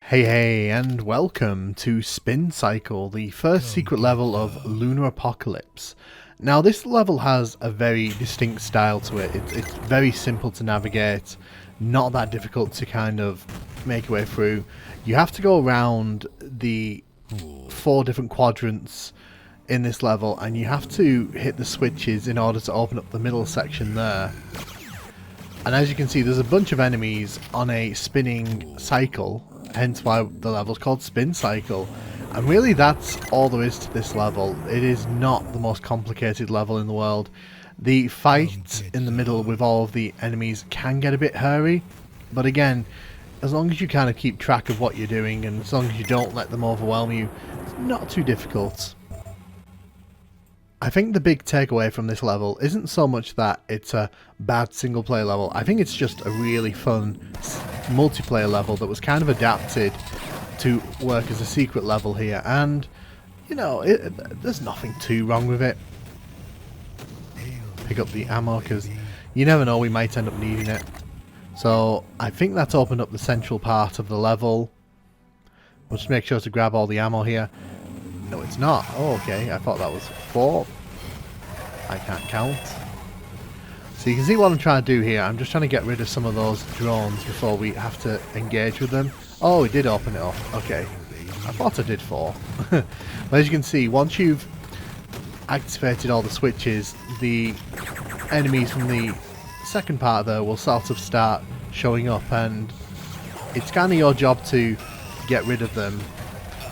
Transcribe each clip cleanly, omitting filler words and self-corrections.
Hey, and welcome to Spin Cycle, the first secret level of Lunar Apocalypse. Now, this level has a very distinct style to it. It's very simple to navigate, not that difficult to kind of make your way through. You have to go around the 4 different quadrants in this level, and you have to hit the switches in order to open up the middle section there. And as you can see, there's a bunch of enemies on a spinning cycle, hence why the level's called Spin Cycle. And really that's all there is to this level. It is not the most complicated level in the world. The fight in the middle with all of the enemies can get a bit hairy, but again, as long as you kind of keep track of what you're doing and as long as you don't let them overwhelm you, it's not too difficult. I think the big takeaway from this level isn't so much that it's a bad single player level. I think it's just a really fun multiplayer level that was kind of adapted to work as a secret level here, and you know, there's nothing too wrong with it. Pick up the ammo because you never know, we might end up needing it. So I think that's opened up the central part of the level. We'll just make sure to grab all the ammo here. No, it's not. Oh, okay. I thought that was 4. I can't count. So you can see what I'm trying to do here. I'm just trying to get rid of some of those drones before we have to engage with them. Oh, it did open it up. Okay. I thought I did 4. But as you can see, once you've activated all the switches, the enemies from the second part there will sort of start showing up, and it's kind of your job to get rid of them.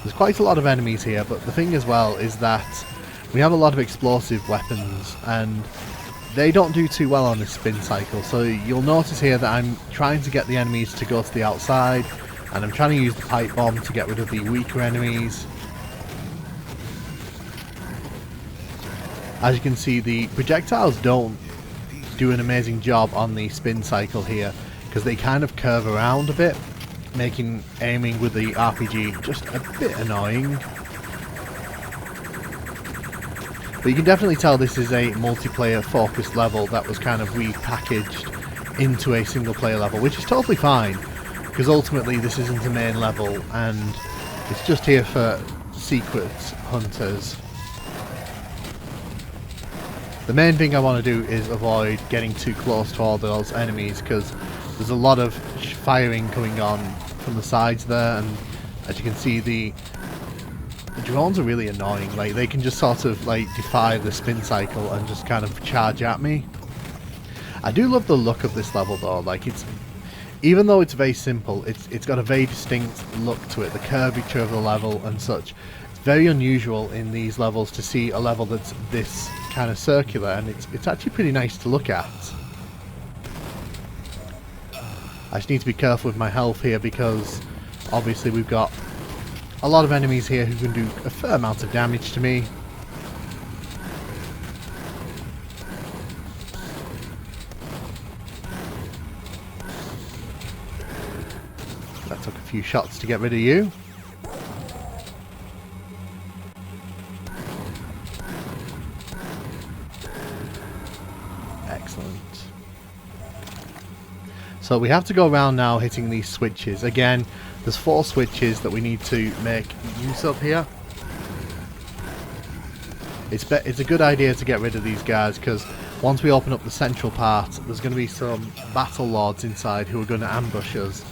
There's quite a lot of enemies here, but the thing as well is that we have a lot of explosive weapons and they don't do too well on this spin cycle. So you'll notice here that I'm trying to get the enemies to go to the outside, and I'm trying to use the pipe bomb to get rid of the weaker enemies. As you can see, the projectiles don't do an amazing job on the spin cycle here because they kind of curve around a bit, making aiming with the RPG just a bit annoying. But you can definitely tell this is a multiplayer focused level that was kind of repackaged into a single player level, which is totally fine because ultimately this isn't a main level and it's just here for secret hunters. The main thing I want to do is avoid getting too close to all those enemies because there's a lot of firing going on from the sides there, and as you can see, the drones are really annoying. Like, they can just sort of like defy the spin cycle and just kind of charge at me. I do love the look of this level though. Like, it's, even though it's very simple, it's got a very distinct look to it. The curvature of the level and such. It's very unusual in these levels to see a level that's this kind of circular, and it's actually pretty nice to look at. I just need to be careful with my health here because obviously we've got a lot of enemies here who can do a fair amount of damage to me. That took a few shots to get rid of you. Excellent. So we have to go around now hitting these switches. Again, there's 4 switches that we need to make use of here. It's a good idea to get rid of these guys because once we open up the central part, there's going to be some battle lords inside who are going to ambush us.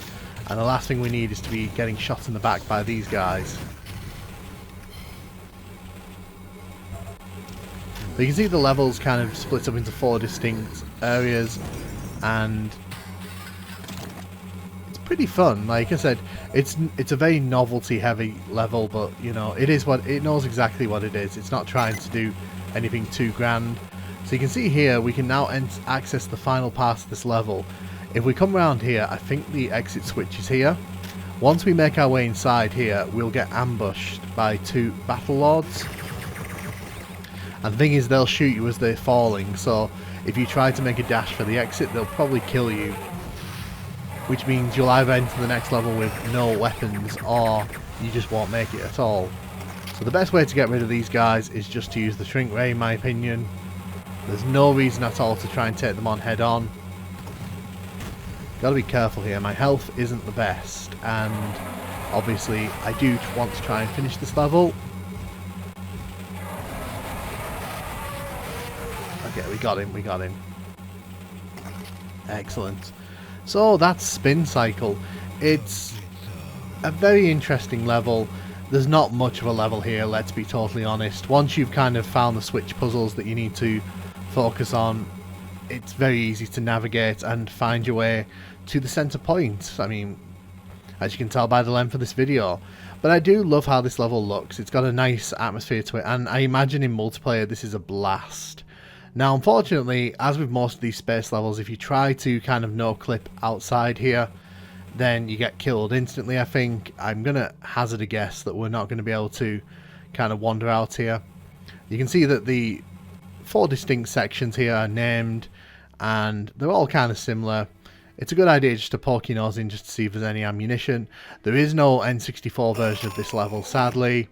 And the last thing we need is to be getting shot in the back by these guys. But you can see the levels kind of split up into 4 distinct areas, and pretty fun. Like I said, it's a very novelty heavy level, but you know, it is what it knows exactly what it is. It's not trying to do anything too grand. So you can see here we can now access the final part of this level. If we come around here, I think the exit switch is here. Once we make our way inside here, we'll get ambushed by 2 battle lords, and the thing is, they'll shoot you as they're falling, so if you try to make a dash for the exit, they'll probably kill you, which means you'll either enter the next level with no weapons or you just won't make it at all. So the best way to get rid of these guys is just to use the shrink ray, in my opinion. There's no reason at all to try and take them on head on. Gotta be careful here, my health isn't the best, and Obviously, I do want to try and finish this level. Okay, we got him. Excellent. So that's Spin Cycle. It's a very interesting level. There's not much of a level here, let's be totally honest. Once you've kind of found the switch puzzles that you need to focus on, it's very easy to navigate and find your way to the center point. I mean, as you can tell by the length of this video. But I do love how this level looks. It's got a nice atmosphere to it, and I imagine in multiplayer this is a blast. Now, unfortunately, as with most of these space levels, if you try to kind of no-clip outside here, then you get killed instantly, I think. I'm going to hazard a guess that we're not going to be able to kind of wander out here. You can see that the 4 distinct sections here are named, and they're all kind of similar. It's a good idea just to poke your nose in just to see if there's any ammunition. There is no N64 version of this level, sadly.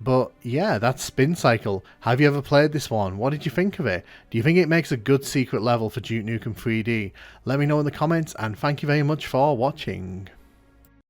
But yeah, that's Spin Cycle. Have you ever played this one? What did you think of it? Do you think it makes a good secret level for Duke Nukem 3D? Let me know in the comments, and thank you very much for watching.